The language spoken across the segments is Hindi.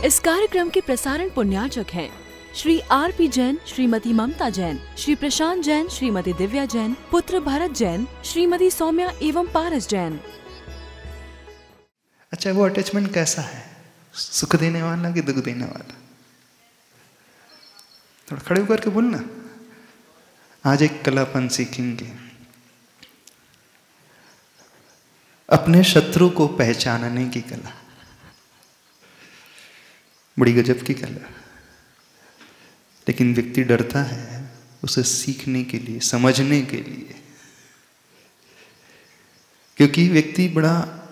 इस कार्यक्रम के प्रसारण पुण्यार्चक हैं श्री आर.पी. जैन, श्रीमती ममता जैन, श्री प्रशांत जैन, श्रीमती दिव्या जैन, पुत्र भरत जैन, श्रीमती सौम्या एवं पारस जैन। अच्छा, वो अटैचमेंट कैसा है? सुख देने वाला कि दुख देने वाला? थोड़ा खड़े होकर के बोलना। आज एक कलापन सीखेंगे, अपने शत्रु को पहचानने की कला। बड़ी गजब की कला, लेकिन व्यक्ति डरता है उसे सीखने के लिए, समझने के लिए, क्योंकि व्यक्ति बड़ा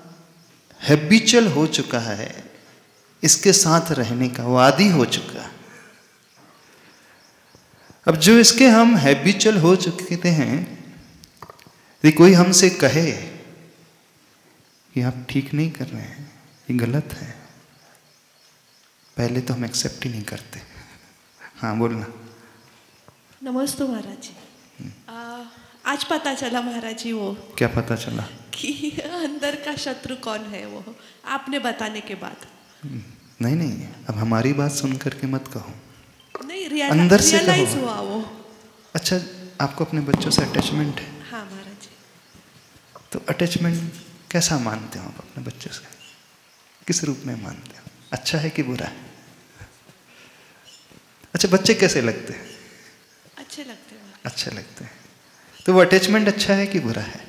हैबिचुअल हो चुका है इसके साथ रहने का, वो आदी हो चुका है। अब जो इसके हम हैबिचुअल हो चुके हैं, यदि कोई हमसे कहे कि आप ठीक नहीं कर रहे हैं, ये गलत है, पहले तो हम एक्सेप्ट ही नहीं करते। हाँ बोलना। नमस्ते महाराज जी। आज पता चला महाराज जी, वो क्या पता चला? कि अंदर का शत्रु कौन है, वो आपने बताने के बाद। नहीं, अब हमारी बात सुन करके मत कहो, नहीं अंदर से रियलाइज कहो। हुआ वो। अच्छा, आपको अपने बच्चों से अटैचमेंट है? हाँ महाराज जी। तो अटैचमेंट कैसा मानते हो आप अपने बच्चों से? किस रूप में मानते हो? अच्छा है कि बुरा है? अच्छा, बच्चे कैसे लगते हैं? अच्छे लगते हैं। अच्छे लगते हैं। तो वो अटैचमेंट अच्छा है कि बुरा है?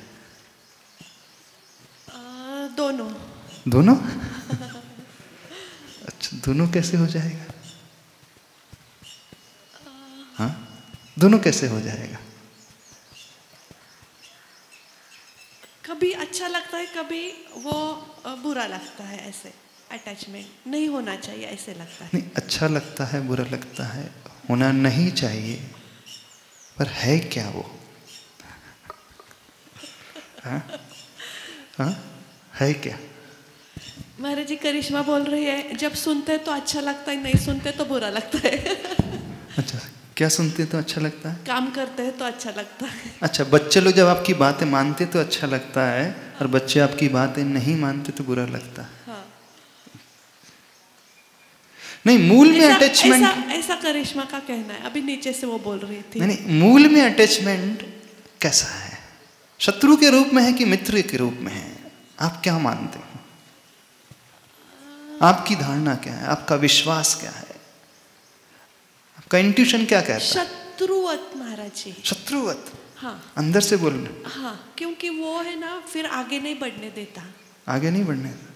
दोनों। दोनों? अच्छा, दोनों कैसे हो जाएगा? हाँ, दोनों कैसे हो जाएगा? कभी अच्छा लगता है, कभी वो बुरा लगता है। ऐसे अटैचमेंट नहीं होना चाहिए, ऐसे लगता है। नहीं, अच्छा लगता है, बुरा लगता है, होना नहीं चाहिए, पर है क्या वो? हाँ? हाँ? है क्या? महाराज जी, करिश्मा बोल रही है, जब सुनते तो अच्छा लगता है, नहीं सुनते तो बुरा लगता है। अच्छा, क्या सुनते तो अच्छा लगता है? काम करते हैं तो अच्छा लगता है। अच्छा, बच्चे लोग जब आपकी बातें मानते तो अच्छा लगता है, और बच्चे आपकी बातें नहीं मानते तो बुरा लगता है। हाँ। नहीं, मूल में अटैचमेंट ऐसा करिश्मा का कहना है। अभी नीचे से वो बोल रही थी। नहीं, मूल में अटैचमेंट कैसा है? शत्रु के रूप में है कि मित्र के रूप में है? आप क्या मानते हो? आपकी धारणा क्या है? आपका विश्वास क्या है? आपका इंट्यूशन क्या कहता है? शत्रुवत महाराज जी। शत्रुवत? हाँ, अंदर से बोलना। हाँ, क्योंकि वो है ना, फिर आगे नहीं बढ़ने देता। आगे नहीं बढ़ने देता।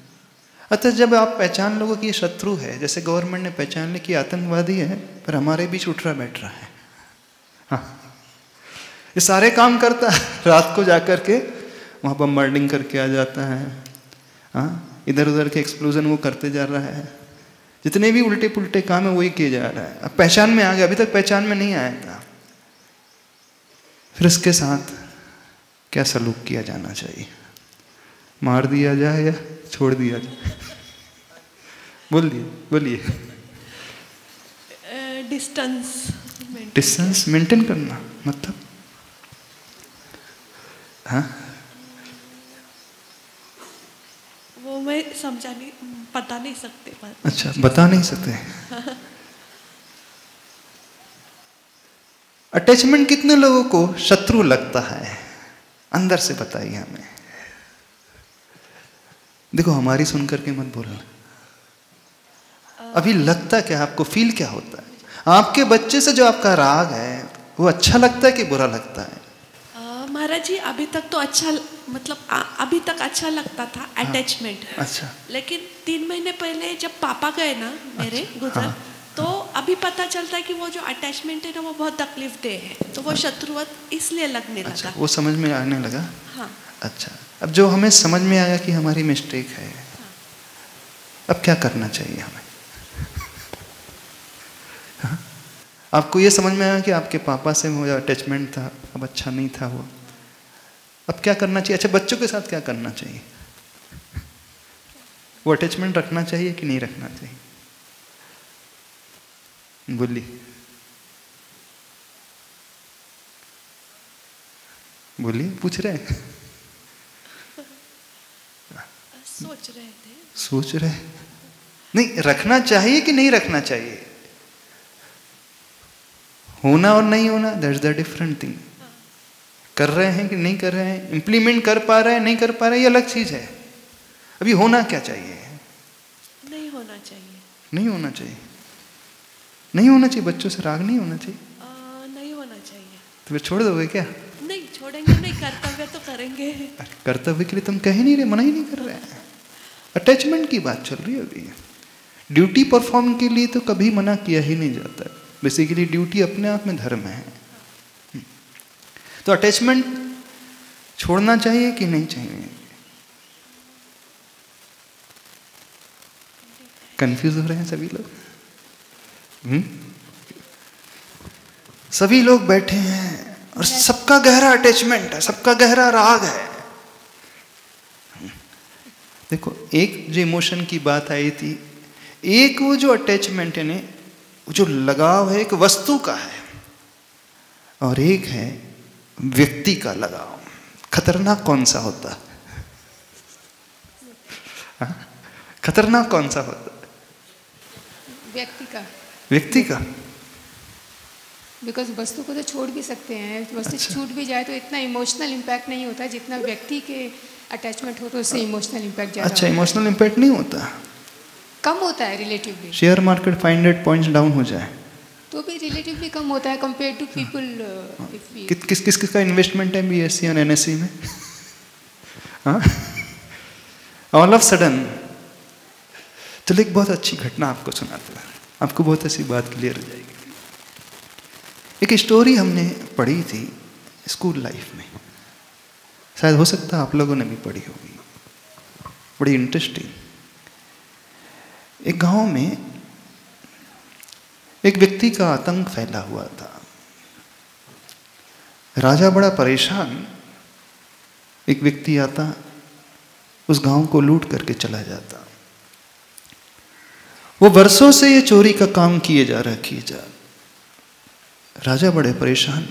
अतः जब आप पहचान लोगे कि ये शत्रु है, जैसे गवर्नमेंट ने पहचान लिया कि आतंकवादी है, पर हमारे बीच उठ रहा बैठ रहा है, हाँ, ये सारे काम करता है, रात को जाकर के वहाँ बम्बार्डिंग करके आ जाता है, हाँ, इधर उधर के एक्सप्लोजन वो करते जा रहा है, जितने भी उल्टे पुल्टे काम है वही किए जा रहा है। अब पहचान में आ गया, अभी तक पहचान में नहीं आया था। फिर इसके साथ क्या सलूक किया जाना चाहिए? मार दिया जाए या छोड़ दिया जाए? बोलिए। डिस्टेंस मेंटेन करना मतलब? हाँ, वो मैं समझा नहीं, बता नहीं सकते। अच्छा, बता नहीं सकते। अटैचमेंट कितने लोगों को शत्रु लगता है? अंदर से बताइए हमें। देखो, हमारी सुनकर के मत बोलना। अभी लगता क्या, आपको फील क्या होता है? आपके बच्चे से जो आपका राग है वो अच्छा लगता है कि बुरा लगता है? महाराज जी, अभी तक तो अच्छा, मतलब अभी तक अच्छा लगता था अटैचमेंट। अच्छा। लेकिन 3 महीने पहले जब पापा गए ना मेरे, अच्छा, गुजर, हाँ। तो अभी पता चलता है कि वो जो अटैचमेंट है ना, वो बहुत तकलीफ दे है। तो वो शत्रुवत इसलिए लगने लगा। अच्छा, वो समझ में आने लगा। हाँ। अच्छा, अब जो हमें समझ में आया कि हमारी मिस्टेक है, हाँ। अब क्या करना चाहिए हमें? हाँ? आपको ये समझ में आया कि आपके पापा से वो अटैचमेंट था, अब अच्छा नहीं था वो, अब क्या करना चाहिए? अच्छा, बच्चों के साथ क्या करना चाहिए? वो अटैचमेंट रखना चाहिए कि नहीं रखना चाहिए? बोलिए, पूछ रहे हैं। सोच रहे थे। सोच रहे? नहीं, रखना चाहिए कि नहीं रखना चाहिए, होना और नहीं होना, दैट्स द डिफरेंट थिंग। कर रहे हैं कि नहीं कर रहे हैं, इंप्लीमेंट कर पा रहे हैं नहीं कर पा रहे हैं, ये अलग चीज है। अभी होना क्या चाहिए? नहीं होना चाहिए। नहीं होना चाहिए, नहीं होना चाहिए। बच्चों से राग नहीं होना चाहिए। नहीं होना चाहिए। तो फिर छोड़ दोगे क्या? नहीं छोड़ेंगे नहीं, कर्तव्य तो करेंगे। कर्तव्य के लिए तुम कह ही नहीं रहे, मना ही नहीं कर रहे हैं। अटैचमेंट की बात चल रही है अभी। ड्यूटी परफॉर्म के लिए तो कभी मना किया ही नहीं जाता। बेसिकली ड्यूटी अपने आप में धर्म है। तो अटैचमेंट छोड़ना चाहिए कि नहीं चाहिए? कंफ्यूज हो रहे हैं सभी लोग। सभी लोग बैठे हैं और सबका गहरा अटैचमेंट है, सबका गहरा राग है। देखो, एक जो इमोशन की बात आई थी, एक वो जो अटैचमेंट है, जो लगाव है, एक वस्तु का है, और एक है व्यक्ति का लगाव। खतरनाक कौन सा होता? खतरनाक कौन सा होता? व्यक्ति का। व्यक्ति का। बिकॉज वस्तु को तो छोड़ भी सकते हैं, वस्तु छूट भी जाए तो इतना इमोशनल इम्पैक्ट नहीं होता जितना व्यक्ति के अटैचमेंट हो तो उससे इमोशनल इम्पैक्ट ज़्यादा। अच्छा, इमोशनल इम्पैक्ट नहीं होता, कम होता है relatively. Share market 500 points down हो जाए तो भी रिलेटिवली कम होता है कंपेयर टू पीपल। किसका इन्वेस्टमेंट है BSc और NSE में? All of sudden. चलो एक बहुत अच्छी घटना आपको सुनाते हैं, आपको बहुत ऐसी बात क्लियर हो जाएगी। एक स्टोरी हमने पढ़ी थी स्कूल लाइफ में, शायद हो सकता है आप लोगों ने भी पढ़ी होगी, बड़ी इंटरेस्टिंग। एक गांव में एक व्यक्ति का आतंक फैला हुआ था। राजा बड़ा परेशान, एक व्यक्ति आता, उस गांव को लूट करके चला जाता। वो वर्षों से ये चोरी का काम किए जा रहा, किए जा। राजा बड़े परेशान,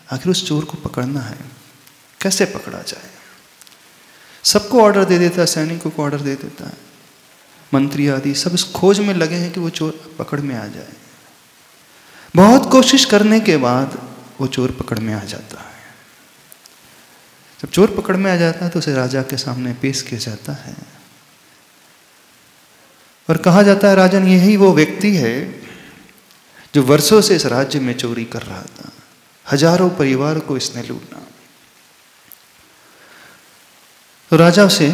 आखिर उस चोर को पकड़ना है, कैसे पकड़ा जाए? सबको ऑर्डर दे देता है, सैनिकों को ऑर्डर दे देता है, मंत्री आदि सब इस खोज में लगे हैं कि वो चोर पकड़ में आ जाए। बहुत कोशिश करने के बाद वो चोर पकड़ में आ जाता है। जब चोर पकड़ में आ जाता है तो उसे राजा के सामने पेश किया जाता है और कहा जाता है, राजन यही वो व्यक्ति है जो वर्षों से इस राज्य में चोरी कर रहा था, हजारों परिवार को इसने लूटा। तो राजा उसे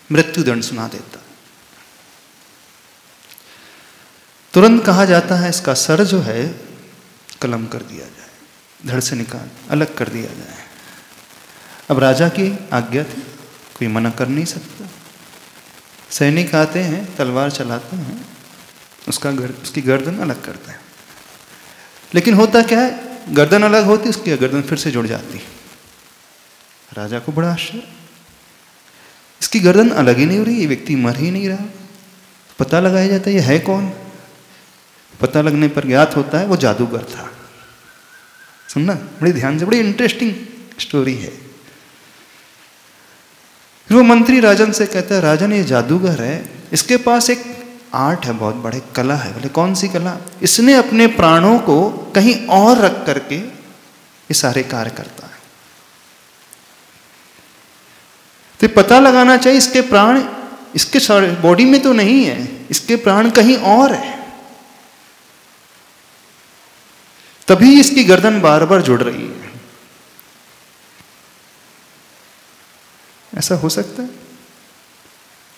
मृत्युदंड सुना देता। तुरंत कहा जाता है इसका सर जो है कलम कर दिया जाए, धड़ से निकाल अलग कर दिया जाए। अब राजा की आज्ञा थी, कोई मना कर नहीं सकता। सैनिक आते हैं, तलवार चलाते हैं, उसकी गर्दन अलग करते हैं। लेकिन होता क्या है, गर्दन अलग होती, उसकी गर्दन फिर से जुड़ जाती। राजा को बड़ा आश्चर्य, इसकी गर्दन अलग ही नहीं हो रही, ये व्यक्ति मर ही नहीं रहा। पता लगाया जाता है ये है कौन। पता लगने पर ज्ञात होता है वो जादूगर था। सुनना बड़ी ध्यान से, बड़ी इंटरेस्टिंग स्टोरी है। फिर वो मंत्री राजन से कहता है, राजन ये जादूगर है, इसके पास एक आर्ट है, बहुत बड़े कला है। बोले कौन सी कला? इसने अपने प्राणों को कहीं और रख करके ये सारे कार्य करता है। तो पता लगाना चाहिए इसके प्राण इसके बॉडी में तो नहीं है, इसके प्राण कहीं और है, तभी इसकी गर्दन बार बार जुड़ रही है। ऐसा हो सकता है?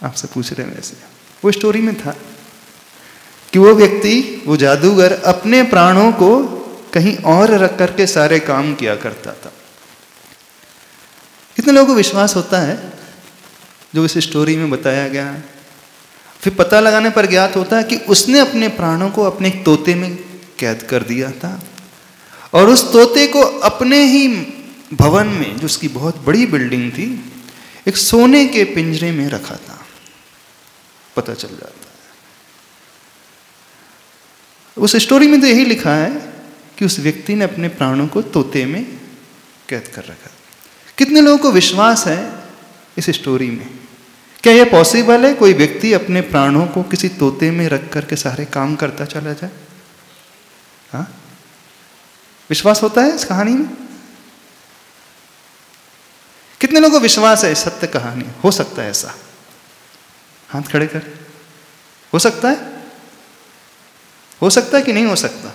आपसे पूछ रहे हैं। वैसे वो स्टोरी में था कि वो व्यक्ति, वो जादूगर अपने प्राणों को कहीं और रख करके सारे काम किया करता था। कितने लोगों को विश्वास होता है जो इस स्टोरी में बताया गया? फिर पता लगाने पर ज्ञात होता है कि उसने अपने प्राणों को अपने एक तोते में कैद कर दिया था और उस तोते को अपने ही भवन में, जो उसकी बहुत बड़ी बिल्डिंग थी, एक सोने के पिंजरे में रखा था। पता चल जाता है। उस स्टोरी में तो यही लिखा है कि उस व्यक्ति ने अपने प्राणों को तोते में कैद कर रखा। कितने लोगों को विश्वास है इस स्टोरी में? क्या यह पॉसिबल है कोई व्यक्ति अपने प्राणों को किसी तोते में रख करके सारे काम करता चला जाए? हाँ, विश्वास होता है इस कहानी में? कितने लोगों को विश्वास है सत्य कहानी? हो सकता है ऐसा? हाथ खड़े कर। हो सकता है? हो सकता है कि नहीं हो सकता?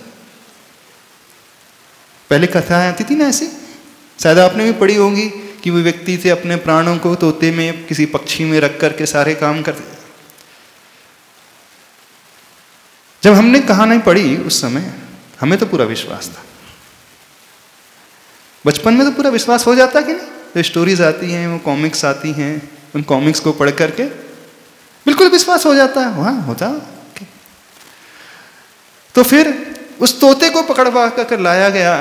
पहले कथाएं आती थी ना ऐसी, शायद आपने भी पढ़ी होंगी कि वो व्यक्ति थे अपने प्राणों को तोते में किसी पक्षी में रख करके सारे काम करते। जब हमने कहानी पढ़ी उस समय हमें तो पूरा विश्वास था। बचपन में तो पूरा विश्वास हो जाता कि नहीं? जो स्टोरीज आती हैं, वो कॉमिक्स आती हैं, उन कॉमिक्स को पढ़ करके बिल्कुल विश्वास हो जाता है। हाँ होता। तो फिर उस तोते को पकड़वा कर लाया गया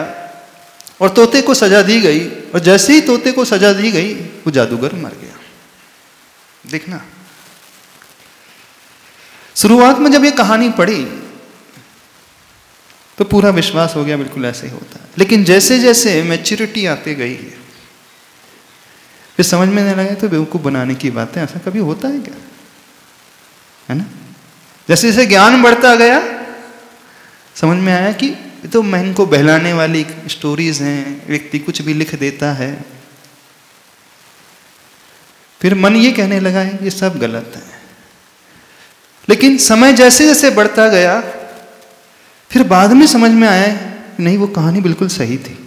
और तोते को सजा दी गई, और जैसे ही तोते को सजा दी गई वो जादूगर मर गया। देखना, शुरुआत में जब ये कहानी पढ़ी तो पूरा विश्वास हो गया बिल्कुल ऐसे ही होता है। लेकिन जैसे जैसे मैच्योरिटी आती गई फिर समझ में नहीं लगा तो बेवकूफ बनाने की बात है, ऐसा कभी होता है क्या? है ना? जैसे जैसे ज्ञान बढ़ता गया समझ में आया कि ये तो मन को बहलाने वाली स्टोरीज हैं, व्यक्ति कुछ भी लिख देता है। फिर मन ये कहने लगा है ये सब गलत है। लेकिन समय जैसे जैसे बढ़ता गया फिर बाद में समझ में आया नहीं, वो कहानी बिल्कुल सही थी।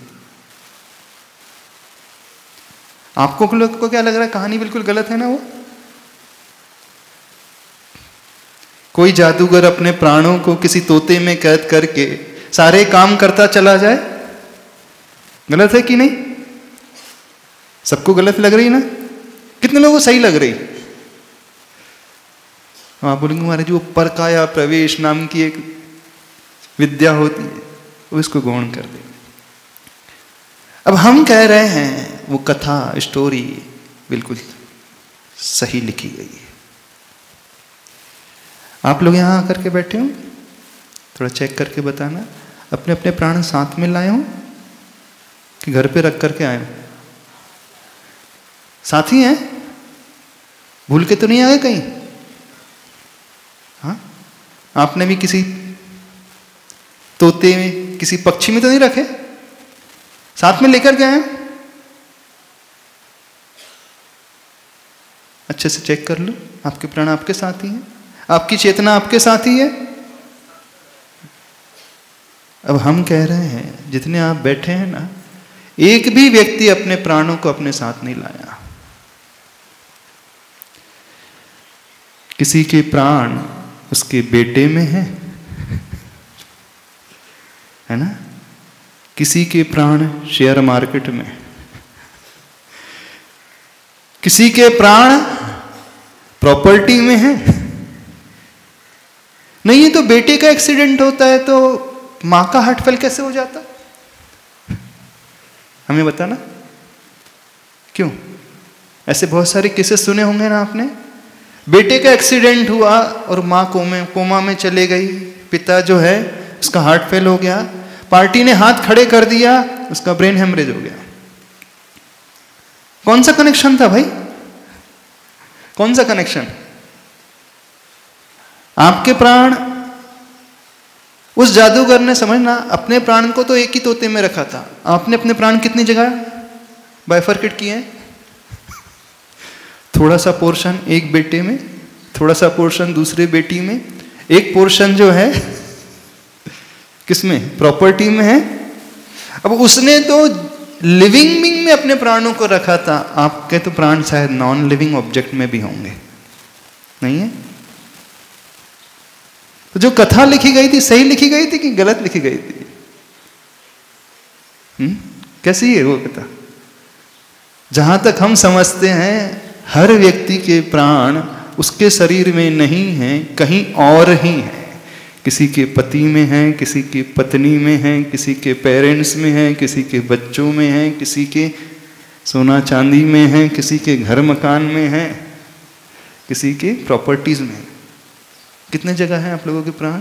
आपको को क्या लग रहा है? कहानी बिल्कुल गलत है ना? वो कोई जादूगर अपने प्राणों को किसी तोते में कैद करके सारे काम करता चला जाए, गलत है कि नहीं? सबको गलत लग रही ना? कितने लोगों को सही लग रही? आप बोलेंगे महाराज वो परकाया प्रवेश नाम की एक विद्या होती है, वो इसको गौण कर दे। अब हम कह रहे हैं वो कथा स्टोरी बिल्कुल सही लिखी गई है। आप लोग यहां आकर के बैठे हो, थोड़ा चेक करके बताना अपने अपने प्राण साथ में लाए हो कि घर पे रख करके आए हो? साथी हैं? भूल के तो नहीं आए कहीं? हाँ, आपने भी किसी तोते में किसी पक्षी में तो नहीं रखे? साथ में लेकर के आए? अच्छे से चेक कर लो, आपके प्राण आपके साथ ही हैं, आपकी चेतना आपके साथ ही है। अब हम कह रहे हैं जितने आप बैठे हैं ना, एक भी व्यक्ति अपने प्राणों को अपने साथ नहीं लाया। किसी के प्राण उसके बेटे में है ना? किसी के प्राण शेयर मार्केट में, किसी के प्राण प्रॉपर्टी में है। नहीं है तो बेटे का एक्सीडेंट होता है तो मां का हार्ट फेल कैसे हो जाता? हमें बताना क्यों? ऐसे बहुत सारे केसेस सुने होंगे ना आपने। बेटे का एक्सीडेंट हुआ और मां कोमा में चले गई, पिता जो है उसका हार्ट फेल हो गया, पार्टी ने हाथ खड़े कर दिया, उसका ब्रेन हेमरेज हो गया। कौन सा कनेक्शन था भाई? कौन सा कनेक्शन? आपके प्राण, उस जादूगर ने समझना अपने प्राण को तो एक ही तोते में रखा था, आपने अपने प्राण कितनी जगह बाइफरकेट किए हैं? थोड़ा सा पोर्शन एक बेटे में, थोड़ा सा पोर्शन दूसरे बेटी में, एक पोर्शन जो है किसमें? प्रॉपर्टी में है। अब उसने तो लिविंग बीइंग में अपने प्राणों को रखा था, आपके तो प्राण शायद नॉन लिविंग ऑब्जेक्ट में भी होंगे, नहीं है? तो जो कथा लिखी गई थी सही लिखी गई थी कि गलत लिखी गई थी? कैसी है वो कथा? जहां तक हम समझते हैं हर व्यक्ति के प्राण उसके शरीर में नहीं है, कहीं और ही है। किसी के पति में है, किसी की पत्नी में है, किसी के पेरेंट्स में है, किसी के बच्चों में है, किसी के सोना चांदी में है, किसी के घर मकान में है, किसी के प्रॉपर्टीज में है। कितने जगह है आप लोगों के प्राण?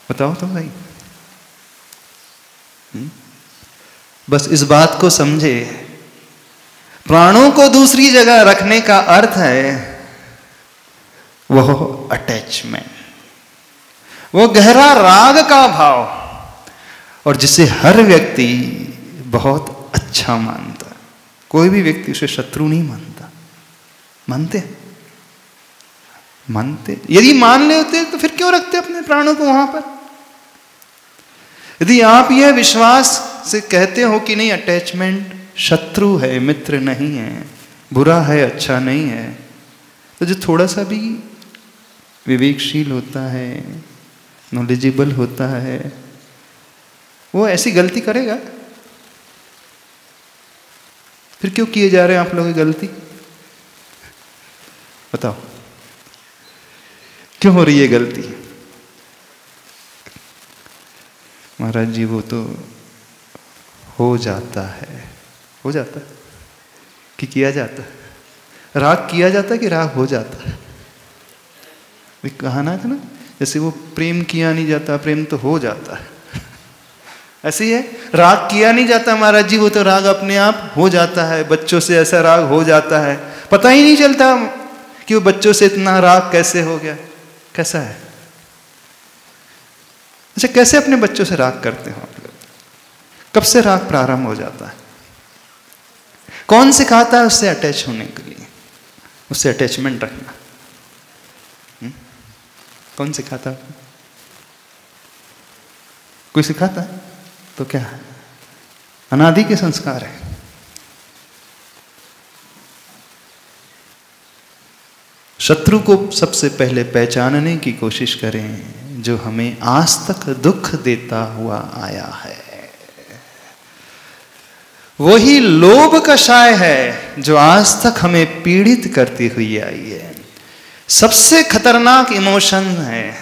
बताओ तो भाई। बस इस बात को समझे, प्राणों को दूसरी जगह रखने का अर्थ है वो अटैचमेंट, वो गहरा राग का भाव, और जिसे हर व्यक्ति बहुत अच्छा मानता। कोई भी व्यक्ति उसे शत्रु नहीं मानता। मानते यदि मान ले होते तो फिर क्यों रखते अपने प्राणों को वहां पर? यदि आप यह विश्वास से कहते हो कि नहीं अटैचमेंट शत्रु है, मित्र नहीं है, बुरा है, अच्छा नहीं है, तो जो थोड़ा सा भी विवेकशील होता है, नॉलेजेबल होता है, वो ऐसी गलती करेगा? फिर क्यों किए जा रहे हैं आप लोग गलती? बताओ क्यों हो रही है गलती? महाराज जी वो तो हो जाता है कि किया जाता है? राग किया जाता है कि राग हो जाता है? कहाना था ना, जैसे वो प्रेम किया नहीं जाता, प्रेम तो हो जाता है। ऐसे ही है, राग किया नहीं जाता महाराज जी, वो तो राग अपने आप हो जाता है। बच्चों से ऐसा राग हो जाता है, पता ही नहीं चलता कि वो बच्चों से इतना राग कैसे हो गया। कैसा है? अच्छा, कैसे अपने बच्चों से राग करते हो आप लोग? कब से राग प्रारंभ हो जाता है? कौन सिखाता है उससे अटैच होने के लिए, उससे अटैचमेंट रखना? कौन सिखाता है? कोई सिखाता है? तो क्या है? अनादि के संस्कार है। शत्रु को सबसे पहले पहचानने की कोशिश करें जो हमें आज तक दुख देता हुआ आया है। वही लोभ कषाय है जो आज तक हमें पीड़ित करती हुई आई है। सबसे खतरनाक इमोशन है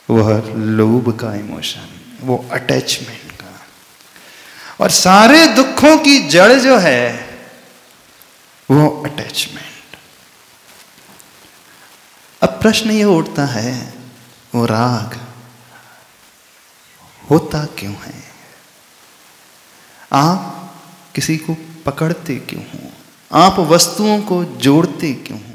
वह लोभ का इमोशन, वो अटैचमेंट का। और सारे दुखों की जड़ जो है वो अटैचमेंट। अब प्रश्न ये उठता है, वो राग होता क्यों है? आप किसी को पकड़ते क्यों हो? आप वस्तुओं को जोड़ते क्यों हो?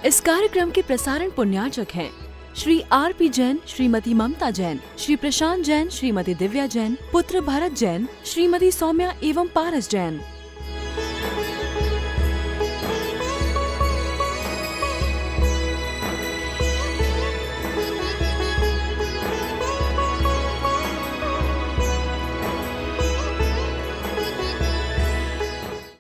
इस कार्यक्रम के प्रसारण पुण्यार्चक हैं श्री आर.पी. जैन, श्रीमती ममता जैन, श्री प्रशांत जैन, श्रीमती दिव्या जैन, पुत्र भरत जैन, श्रीमती सौम्या एवं पारस जैन।